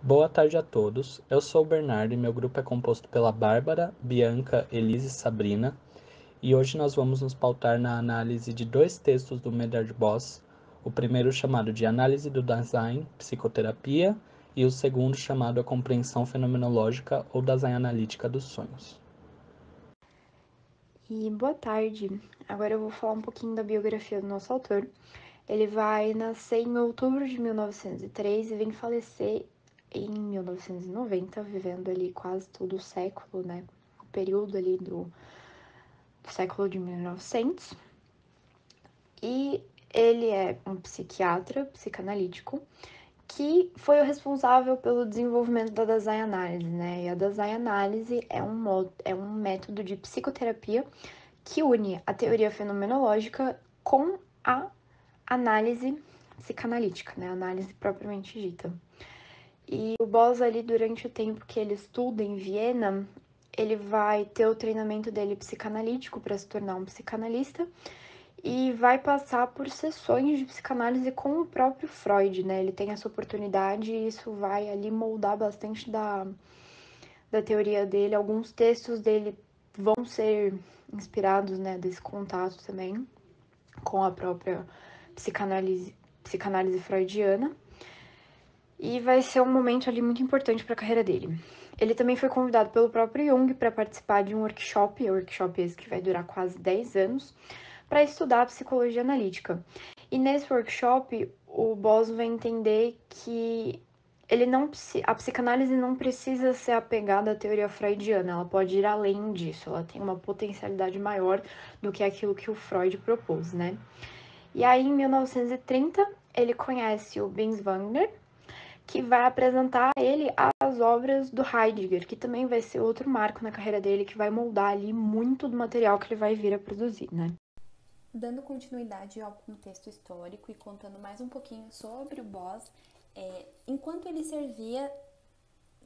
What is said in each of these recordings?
Boa tarde a todos. Eu sou o Bernardo e meu grupo é composto pela Bárbara, Bianca, Elise e Sabrina. E hoje nós vamos nos pautar na análise de dois textos do Medard Boss. O primeiro chamado de Análise do Design, Psicoterapia, e o segundo chamado A Compreensão Fenomenológica ou Design Analítica dos Sonhos. E boa tarde. Agora eu vou falar um pouquinho da biografia do nosso autor. Ele vai nascer em outubro de 1903 e vem falecer em 1990, vivendo ali quase todo o século, né? O período ali do século de 1900. E ele é um psiquiatra, psicanalítico, que foi o responsável pelo desenvolvimento da Design Analysis, né? E a Design Analysis é um método de psicoterapia que une a teoria fenomenológica com a análise psicanalítica, né? A análise propriamente dita. E o Boss ali, durante o tempo que ele estuda em Viena, ele vai ter o treinamento dele psicanalítico para se tornar um psicanalista e vai passar por sessões de psicanálise com o próprio Freud, né? Ele tem essa oportunidade e isso vai ali moldar bastante da teoria dele. Alguns textos dele vão ser inspirados, né, desse contato também com a própria psicanálise freudiana. E vai ser um momento ali muito importante para a carreira dele. Ele também foi convidado pelo próprio Jung para participar de um workshop esse que vai durar quase 10 anos, para estudar a psicologia analítica. E nesse workshop, o Boss vai entender que a psicanálise não precisa ser apegada à teoria freudiana, ela pode ir além disso, ela tem uma potencialidade maior do que aquilo que o Freud propôs, né? E aí, em 1930, ele conhece o Binswanger, que vai apresentar a ele as obras do Heidegger, que também vai ser outro marco na carreira dele, que vai moldar ali muito do material que ele vai vir a produzir, né? Dando continuidade ao contexto histórico e contando mais um pouquinho sobre o Boss, enquanto ele servia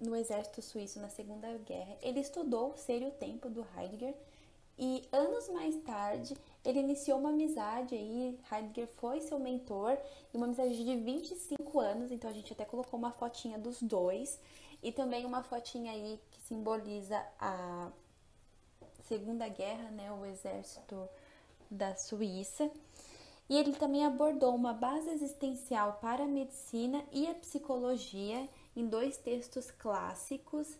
no exército suíço na Segunda Guerra, ele estudou o Ser e o Tempo do Heidegger e anos mais tarde ele iniciou uma amizade aí, Heidegger foi seu mentor, e uma amizade de 25 anos, então a gente até colocou uma fotinha dos dois e também uma fotinha aí que simboliza a Segunda Guerra, né, o exército da Suíça. E ele também abordou uma base existencial para a medicina e a psicologia em dois textos clássicos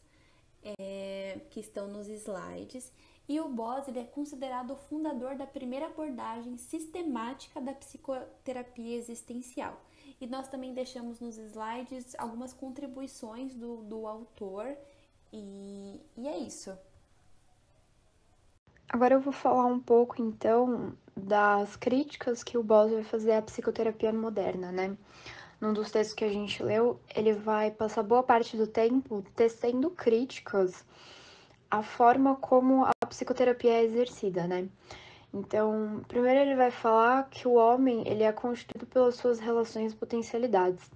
que estão nos slides. E o Boss ele é considerado o fundador da primeira abordagem sistemática da psicoterapia existencial. E nós também deixamos nos slides algumas contribuições do autor. E é isso. Agora eu vou falar um pouco, então, das críticas que o Boss vai fazer à psicoterapia moderna, né? Num dos textos que a gente leu, ele vai passar boa parte do tempo tecendo críticas à forma como a psicoterapia é exercida, né? Então, primeiro ele vai falar que o homem, ele é constituído pelas suas relações e potencialidades.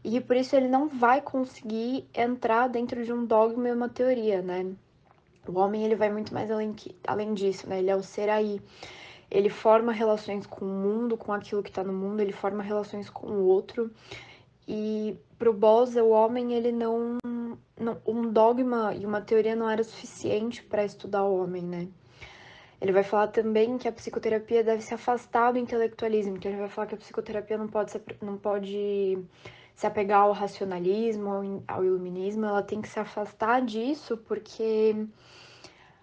E que por isso ele não vai conseguir entrar dentro de um dogma e uma teoria, né? O homem, ele vai muito mais além disso, né? Ele é o ser aí. Ele forma relações com o mundo, com aquilo que tá no mundo, ele forma relações com o outro. E pro Boss, o homem, ele não um dogma e uma teoria não era suficiente para estudar o homem, né? Ele vai falar também que a psicoterapia deve se afastar do intelectualismo, que ele vai falar que a psicoterapia não pode se apegar ao racionalismo, ao iluminismo, ela tem que se afastar disso, porque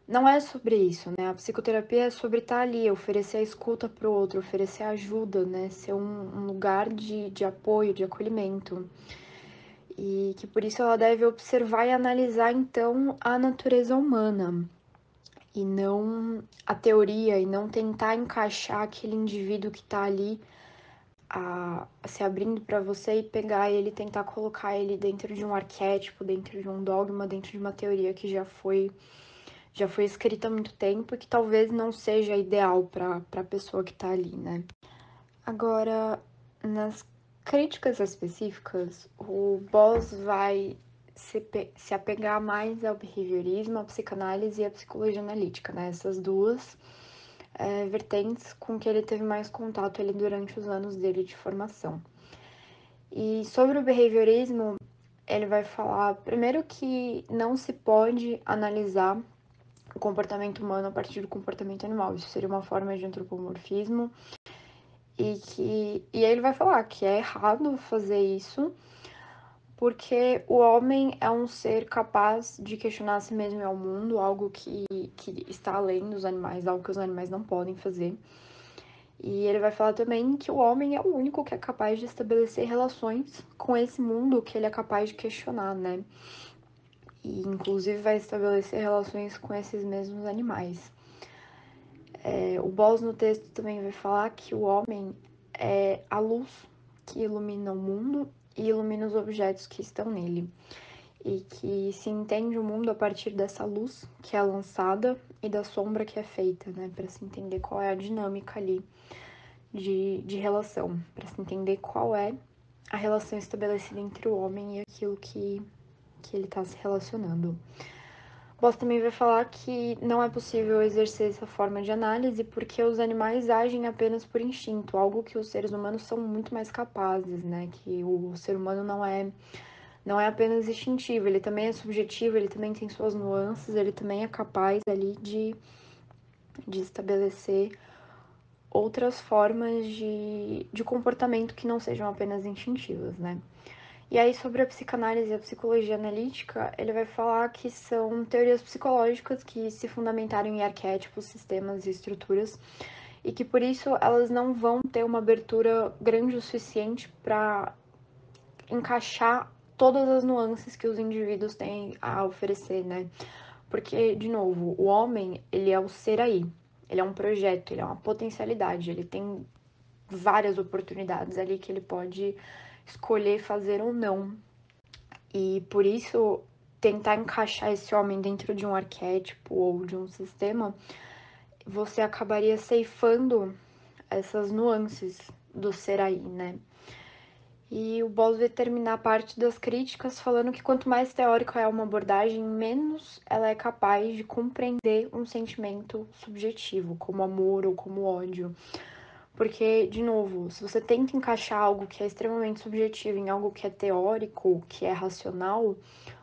não é sobre isso, né? A psicoterapia é sobre estar ali, oferecer a escuta para o outro, oferecer ajuda, né? Ser um lugar de apoio, de acolhimento. E que por isso ela deve observar e analisar, então, a natureza humana. E não a teoria, e não tentar encaixar aquele indivíduo que está ali se abrindo para você e pegar ele e tentar colocar ele dentro de um arquétipo, dentro de um dogma, dentro de uma teoria que já foi escrita há muito tempo e que talvez não seja ideal para a pessoa que está ali, né? Agora, nas críticas específicas, o Boss vai se apegar mais ao behaviorismo, à psicanálise e à psicologia analítica, né? Essas duas vertentes com que ele teve mais contato ali durante os anos dele de formação. E sobre o behaviorismo, ele vai falar, primeiro, que não se pode analisar o comportamento humano a partir do comportamento animal. Isso seria uma forma de antropomorfismo. E aí ele vai falar que é errado fazer isso, porque o homem é um ser capaz de questionar a si mesmo e ao mundo, algo que está além dos animais, algo que os animais não podem fazer. E ele vai falar também que o homem é o único que é capaz de estabelecer relações com esse mundo que ele é capaz de questionar, né? E inclusive vai estabelecer relações com esses mesmos animais. O Bowles no texto também vai falar que o homem é a luz que ilumina o mundo e ilumina os objetos que estão nele. E que se entende o mundo a partir dessa luz que é lançada e da sombra que é feita, né? Para se entender qual é a dinâmica ali de relação, para se entender qual é a relação estabelecida entre o homem e aquilo que ele está se relacionando. Boss também vai falar que não é possível exercer essa forma de análise porque os animais agem apenas por instinto, algo que os seres humanos são muito mais capazes, né? Que o ser humano não é apenas instintivo, ele também é subjetivo, ele também tem suas nuances, ele também é capaz ali de estabelecer outras formas de comportamento que não sejam apenas instintivas, né? E aí, sobre a psicanálise e a psicologia analítica, ele vai falar que são teorias psicológicas que se fundamentaram em arquétipos, sistemas e estruturas, e que por isso elas não vão ter uma abertura grande o suficiente para encaixar todas as nuances que os indivíduos têm a oferecer, né? Porque, de novo, o homem, ele é o ser aí, ele é um projeto, ele é uma potencialidade, ele tem várias oportunidades ali que ele pode escolher fazer ou não. E por isso, tentar encaixar esse homem dentro de um arquétipo ou de um sistema, você acabaria ceifando essas nuances do ser aí, né? E o Bowles vai terminar a parte das críticas falando que quanto mais teórica é uma abordagem, menos ela é capaz de compreender um sentimento subjetivo, como amor ou como ódio. Porque, de novo, se você tenta encaixar algo que é extremamente subjetivo em algo que é teórico, que é racional,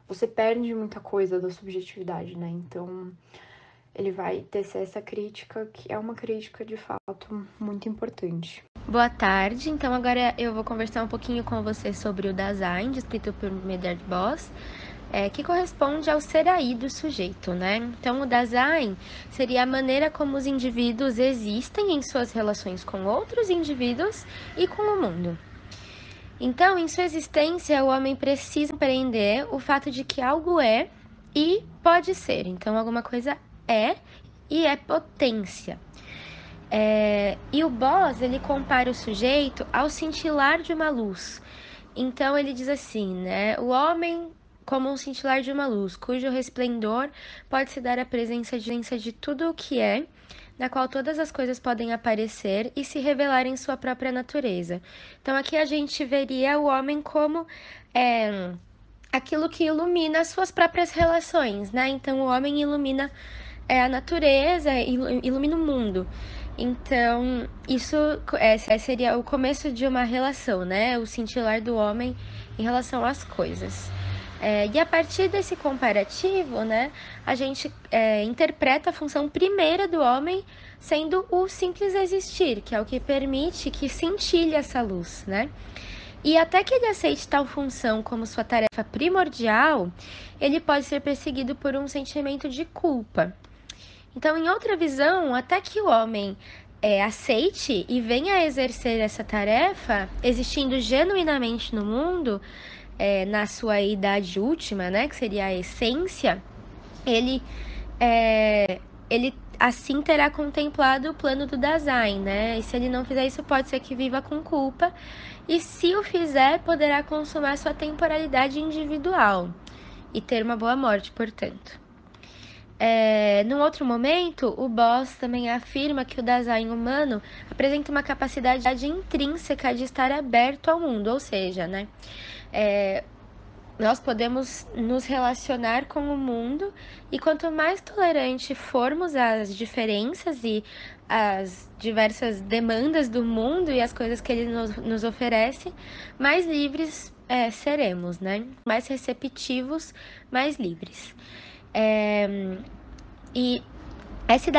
você perde muita coisa da subjetividade, né? Então, ele vai tecer essa crítica, que é uma crítica, de fato, muito importante. Boa tarde, então agora eu vou conversar um pouquinho com você sobre o Dasein, descrito por Medard Boss, que corresponde ao ser aí do sujeito, né? Então, o Dasein seria a maneira como os indivíduos existem em suas relações com outros indivíduos e com o mundo. Então, em sua existência, o homem precisa compreender o fato de que algo é e pode ser. Então, alguma coisa é e é potência. E o Boss, ele compara o sujeito ao cintilar de uma luz. Então, ele diz assim, né? O homem como um cintilar de uma luz, cujo resplendor pode se dar à presença de tudo o que é, na qual todas as coisas podem aparecer e se revelar em sua própria natureza. Então, aqui a gente veria o homem como aquilo que ilumina as suas próprias relações, né? Então, o homem ilumina a natureza, ilumina o mundo. Então, isso seria o começo de uma relação, né? O cintilar do homem em relação às coisas. E a partir desse comparativo, né, a gente interpreta a função primeira do homem sendo o simples existir, que é o que permite que cintile essa luz, né? E até que ele aceite tal função como sua tarefa primordial, ele pode ser perseguido por um sentimento de culpa. Então, em outra visão, até que o homem aceite e venha a exercer essa tarefa, existindo genuinamente no mundo, na sua idade última, né, que seria a essência, ele assim terá contemplado o plano do Dasein, né? E se ele não fizer isso, pode ser que viva com culpa. E se o fizer, poderá consumar sua temporalidade individual e ter uma boa morte, portanto. Num outro momento, o Boss também afirma que o Dasein humano apresenta uma capacidade intrínseca de estar aberto ao mundo, ou seja, né, nós podemos nos relacionar com o mundo e quanto mais tolerante formos às diferenças e às diversas demandas do mundo e as coisas que ele nos oferece, mais livres seremos, né? Mais receptivos, mais livres. E essa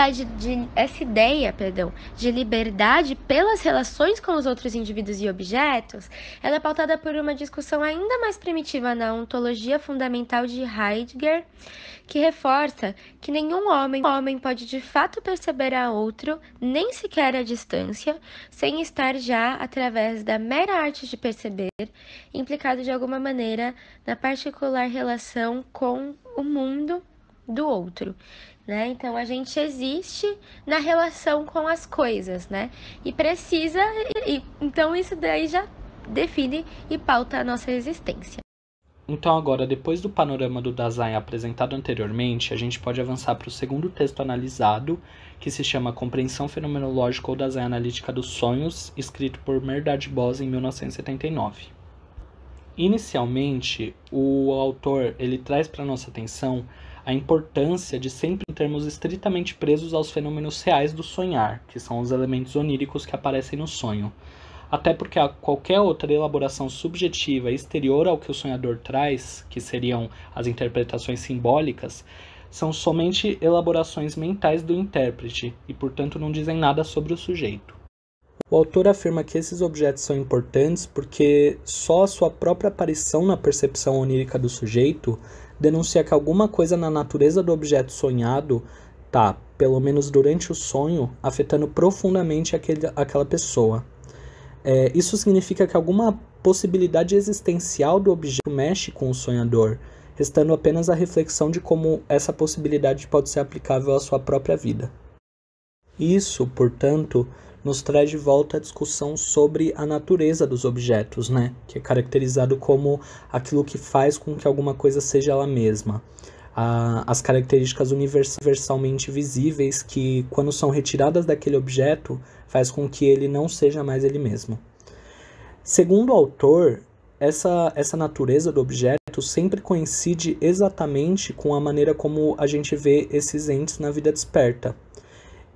ideia de liberdade pelas relações com os outros indivíduos e objetos, ela é pautada por uma discussão ainda mais primitiva na ontologia fundamental de Heidegger, que reforça que nenhum homem pode de fato perceber a outro, nem sequer a distância, sem estar já, através da mera arte de perceber, implicado de alguma maneira na particular relação com o mundo do outro, né? Então a gente existe na relação com as coisas, né? E precisa, então isso daí já define e pauta a nossa existência. Então agora, depois do panorama do Dasein apresentado anteriormente, a gente pode avançar para o segundo texto analisado, que se chama Compreensão Fenomenológica ou Dasein Analítica dos Sonhos, escrito por Mehrdad Bose em 1979. Inicialmente, o autor ele traz para nossa atenção a importância de sempre termos estritamente presos aos fenômenos reais do sonhar, que são os elementos oníricos que aparecem no sonho. Até porque qualquer outra elaboração subjetiva exterior ao que o sonhador traz, que seriam as interpretações simbólicas, são somente elaborações mentais do intérprete e, portanto, não dizem nada sobre o sujeito. O autor afirma que esses objetos são importantes porque só a sua própria aparição na percepção onírica do sujeito denuncia que alguma coisa na natureza do objeto sonhado está, pelo menos durante o sonho, afetando profundamente aquela pessoa. Isso significa que alguma possibilidade existencial do objeto mexe com o sonhador, restando apenas a reflexão de como essa possibilidade pode ser aplicável à sua própria vida. Isso, portanto, nos traz de volta a discussão sobre a natureza dos objetos, né? Que é caracterizado como aquilo que faz com que alguma coisa seja ela mesma. As características universalmente visíveis que, quando são retiradas daquele objeto, faz com que ele não seja mais ele mesmo. Segundo o autor, essa natureza do objeto sempre coincide exatamente com a maneira como a gente vê esses entes na vida desperta.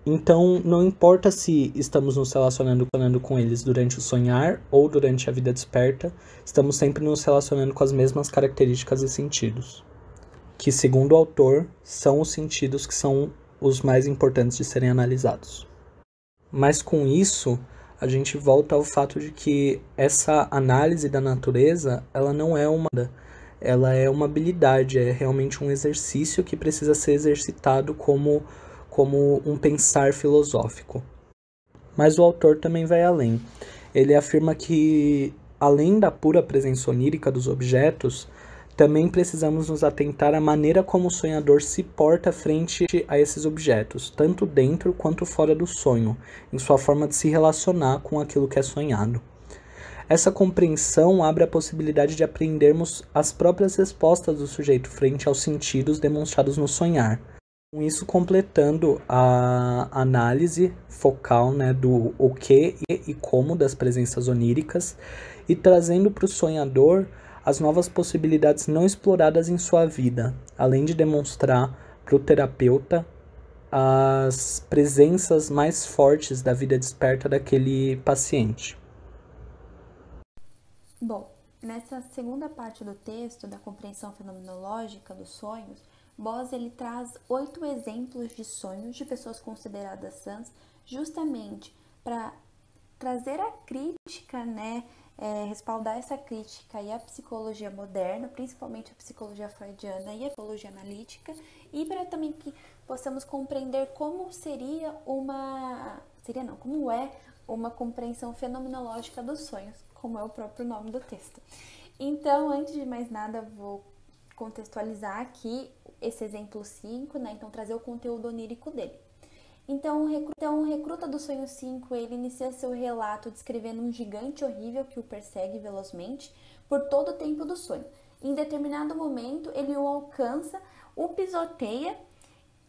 Então, não importa se estamos nos relacionando com eles durante o sonhar ou durante a vida desperta, estamos sempre nos relacionando com as mesmas características e sentidos, que, segundo o autor, são os sentidos que são os mais importantes de serem analisados. Mas com isso, a gente volta ao fato de que essa análise da natureza, ela é uma habilidade, é realmente um exercício que precisa ser exercitado como um pensar filosófico. Mas o autor também vai além. Ele afirma que, além da pura presença onírica dos objetos, também precisamos nos atentar à maneira como o sonhador se porta frente a esses objetos, tanto dentro quanto fora do sonho, em sua forma de se relacionar com aquilo que é sonhado. Essa compreensão abre a possibilidade de aprendermos as próprias respostas do sujeito frente aos sentidos demonstrados no sonhar, com isso completando a análise focal, né, do o que e como das presenças oníricas e trazendo para o sonhador as novas possibilidades não exploradas em sua vida, além de demonstrar para o terapeuta as presenças mais fortes da vida desperta daquele paciente. Bom, nessa segunda parte do texto, da compreensão fenomenológica dos sonhos, Bose ele traz 8 exemplos de sonhos de pessoas consideradas sãs, justamente para trazer a crítica, né, respaldar essa crítica e a psicologia moderna, principalmente a psicologia freudiana e a psicologia analítica, e para também que possamos compreender como como é uma compreensão fenomenológica dos sonhos, como é o próprio nome do texto. Então, antes de mais nada, vou contextualizar aqui esse exemplo 5, né? Então, trazer o conteúdo onírico dele. Então, o recruta do sonho 5, ele inicia seu relato descrevendo um gigante horrível que o persegue velozmente por todo o tempo do sonho. Em determinado momento, ele o alcança, o pisoteia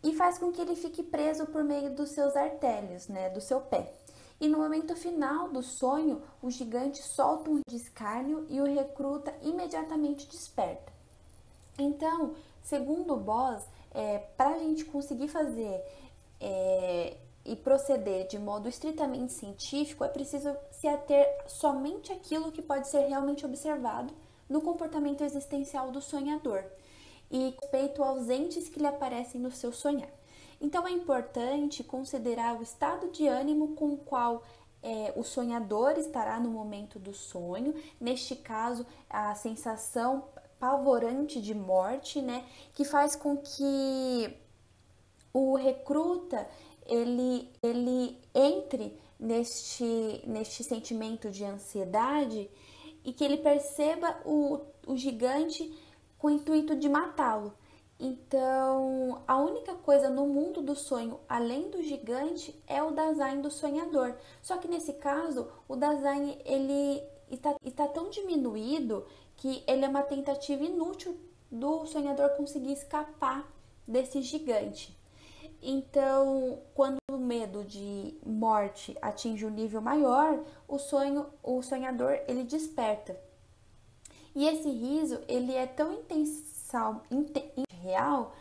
e faz com que ele fique preso por meio dos seus artérios, né? Do seu pé. E no momento final do sonho, o gigante solta um escárnio e o recruta imediatamente desperta. Então, segundo Bose, para a gente conseguir fazer e proceder de modo estritamente científico, é preciso se ater somente àquilo que pode ser realmente observado no comportamento existencial do sonhador e respeito aos entes que lhe aparecem no seu sonhar. Então é importante considerar o estado de ânimo com o qual o sonhador estará no momento do sonho, neste caso a sensação pavorante de morte, né, que faz com que o recruta ele entre neste sentimento de ansiedade e que ele perceba o gigante com o intuito de matá-lo. Então, a única coisa no mundo do sonho, além do gigante, é o Dasein do sonhador. Só que nesse caso, o Dasein ele está tão diminuído que ele é uma tentativa inútil do sonhador conseguir escapar desse gigante. Então, quando o medo de morte atinge um nível maior, o sonhador ele desperta. E esse riso, ele é tão real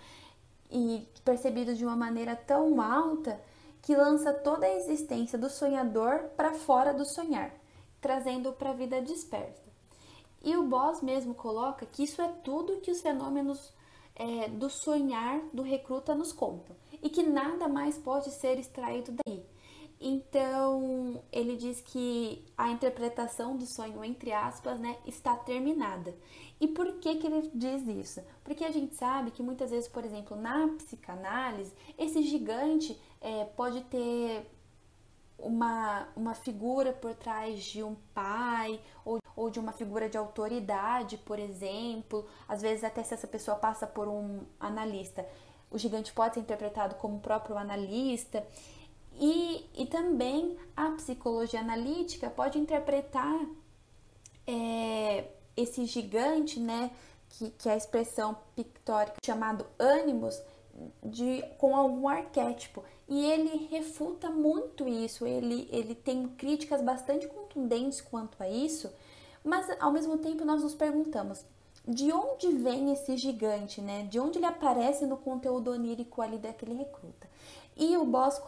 e percebido de uma maneira tão alta que lança toda a existência do sonhador para fora do sonhar, trazendo-o para a vida desperta. E o Boss mesmo coloca que isso é tudo que os fenômenos do sonhar do recruta nos contam e que nada mais pode ser extraído daí. Então, ele diz que a interpretação do sonho, entre aspas, né, está terminada. E por que ele diz isso? Porque a gente sabe que muitas vezes, por exemplo, na psicanálise, esse gigante pode ter uma figura por trás de um pai ou de uma figura de autoridade, por exemplo. Às vezes, até se essa pessoa passa por um analista, o gigante pode ser interpretado como o próprio analista. E também a psicologia analítica pode interpretar esse gigante, né, que é a expressão pictórica chamado ânimos, com algum arquétipo. E ele refuta muito isso, ele tem críticas bastante contundentes quanto a isso, mas ao mesmo tempo nós nos perguntamos, de onde vem esse gigante, né? De onde ele aparece no conteúdo onírico ali daquele recruta? E o Boss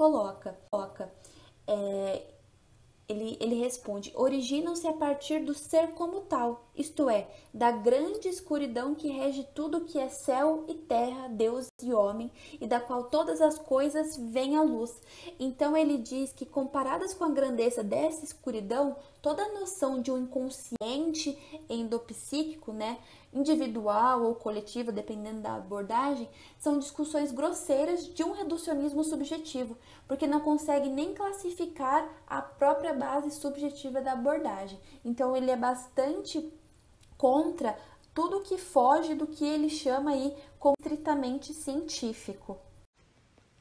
ele responde, originam-se a partir do ser como tal, isto é, da grande escuridão que rege tudo que é céu e terra, Deus e homem, e da qual todas as coisas vêm à luz. Então ele diz que comparadas com a grandeza dessa escuridão, toda a noção de um inconsciente endopsíquico, né, individual ou coletiva, dependendo da abordagem, são discussões grosseiras de um reducionismo subjetivo, porque não consegue nem classificar a própria base subjetiva da abordagem. Então ele é bastante contra tudo que foge do que ele chama aí como estritamente científico.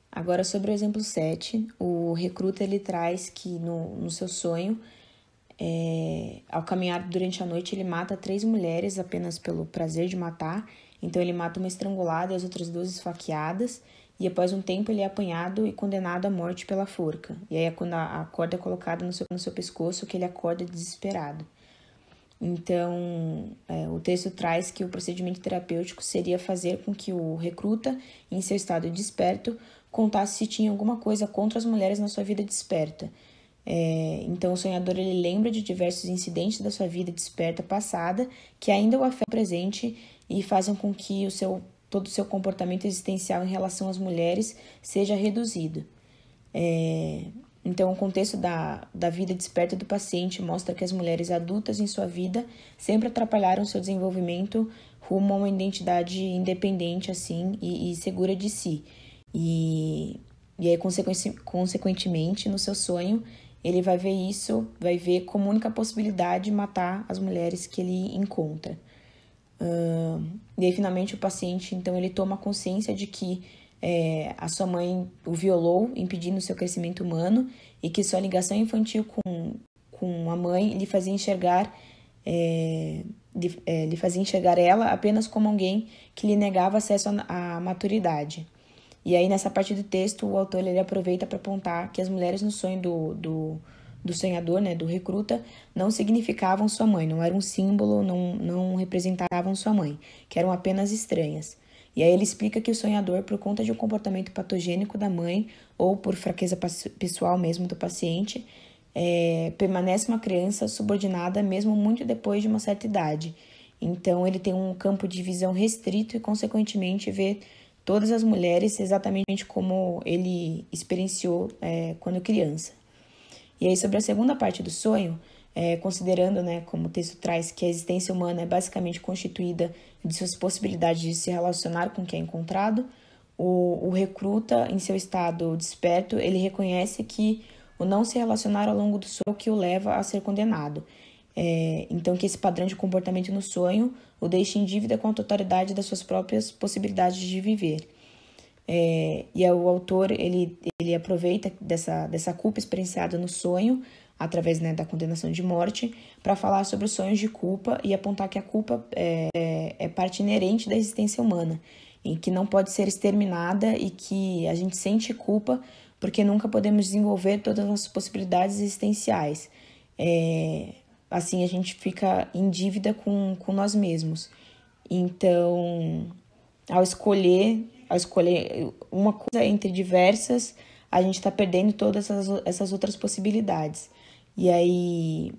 Agora sobre o exemplo 7, o recruta ele traz que no seu sonho, ao caminhar durante a noite, ele mata 3 mulheres apenas pelo prazer de matar. Então ele mata uma estrangulada e as outras 2 esfaqueadas, e após um tempo ele é apanhado e condenado à morte pela forca. E aí é quando a corda é colocada no seu pescoço que ele acorda desesperado. Então o texto traz que o procedimento terapêutico seria fazer com que o recruta, em seu estado desperto, contasse se tinha alguma coisa contra as mulheres na sua vida desperta. Então o sonhador ele lembra de diversos incidentes da sua vida desperta passada que ainda o afetam presente e fazem com que todo o seu comportamento existencial em relação às mulheres seja reduzido. Então o contexto da vida desperta do paciente mostra que as mulheres adultas em sua vida sempre atrapalharam seu desenvolvimento rumo a uma identidade independente assim e segura de si. E aí, consequentemente, no seu sonho, ele vai ver como única possibilidade matar as mulheres que ele encontra. E aí, finalmente, o paciente, então, ele toma consciência de que a sua mãe o violou, impedindo o seu crescimento humano, e que sua ligação infantil com a mãe lhe fazia enxergar ela apenas como alguém que lhe negava acesso à maturidade. E aí, nessa parte do texto, o autor ele aproveita para apontar que as mulheres no sonho do sonhador, né, do recruta, não significavam sua mãe, não eram um símbolo, não representavam sua mãe, que eram apenas estranhas. E aí ele explica que o sonhador, por conta de um comportamento patogênico da mãe ou por fraqueza pessoal mesmo do paciente, permanece uma criança subordinada mesmo muito depois de uma certa idade. Então, ele tem um campo de visão restrito e, consequentemente, vê todas as mulheres exatamente como ele experienciou quando criança. E aí, sobre a segunda parte do sonho, considerando, né, como o texto traz, que a existência humana é basicamente constituída de suas possibilidades de se relacionar com o que é encontrado, o recruta, em seu estado desperto, ele reconhece que o não se relacionar ao longo do sonho é o que o leva a ser condenado. Então, que esse padrão de comportamento no sonho o deixa em dívida com a totalidade das suas próprias possibilidades de viver. E o autor, ele aproveita dessa culpa experienciada no sonho, através, né, da condenação de morte, para falar sobre os sonhos de culpa e apontar que a culpa é parte inerente da existência humana, e que não pode ser exterminada e que a gente sente culpa porque nunca podemos desenvolver todas as nossas possibilidades existenciais. Assim, a gente fica em dívida com nós mesmos. Então, ao escolher uma coisa entre diversas, a gente está perdendo todas essas outras possibilidades. E aí,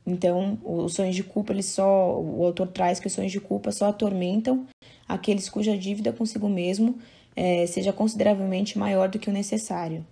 então, os sonhos de culpa, o autor traz que os sonhos de culpa só atormentam aqueles cuja dívida consigo mesmo seja consideravelmente maior do que o necessário.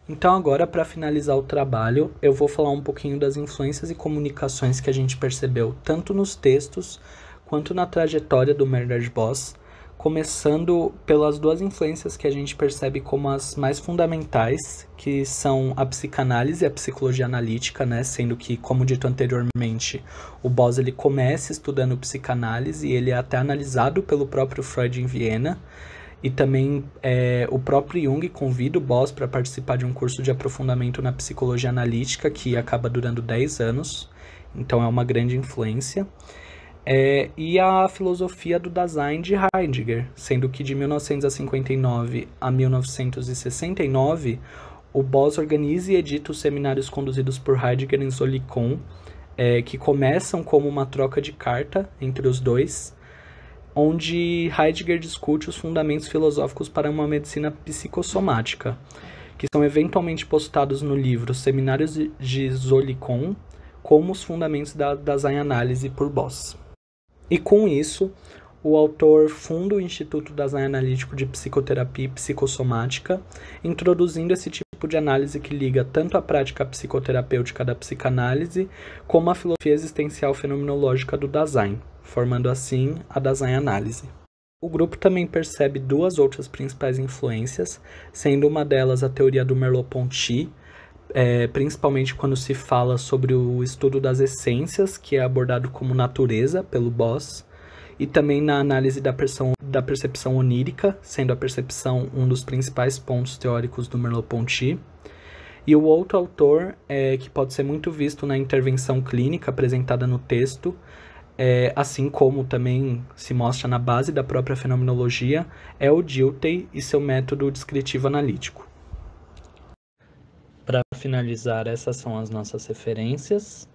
Então agora, para finalizar o trabalho, eu vou falar um pouquinho das influências e comunicações que a gente percebeu tanto nos textos quanto na trajetória do Murdered Boss, começando pelas duas influências que a gente percebe como as mais fundamentais, que são a psicanálise e a psicologia analítica, né? Sendo que, como dito anteriormente, o Boss ele começa estudando psicanálise e ele é até analisado pelo próprio Freud em Viena. E também o próprio Jung convida o Boss para participar de um curso de aprofundamento na psicologia analítica, que acaba durando 10 anos, então é uma grande influência. E a filosofia do Dasein de Heidegger, sendo que de 1959 a 1969, o Boss organiza e edita os seminários conduzidos por Heidegger em Solikon, que começam como uma troca de carta entre os dois, onde Heidegger discute os fundamentos filosóficos para uma medicina psicossomática, que são eventualmente postados no livro Seminários de Solikon, como os fundamentos da Dasein-Análise por Boss. E com isso, o autor funda o Instituto Dasein Analítico de Psicoterapia e Psicossomática, introduzindo esse tipo de análise que liga tanto a prática psicoterapêutica da psicanálise como a filosofia existencial fenomenológica do Dasein, formando assim a Dasein-Análise. O grupo também percebe duas outras principais influências, sendo uma delas a teoria do Merleau-Ponty, principalmente quando se fala sobre o estudo das essências, que é abordado como natureza pelo Boss, e também na análise da percepção onírica, sendo a percepção um dos principais pontos teóricos do Merleau-Ponty. E o outro autor, que pode ser muito visto na intervenção clínica apresentada no texto, assim como também se mostra na base da própria fenomenologia, é o Dilthey e seu método descritivo analítico. Para finalizar, essas são as nossas referências.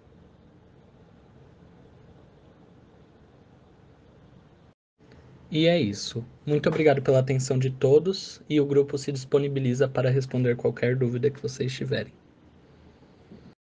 E é isso. Muito obrigado pela atenção de todos e o grupo se disponibiliza para responder qualquer dúvida que vocês tiverem.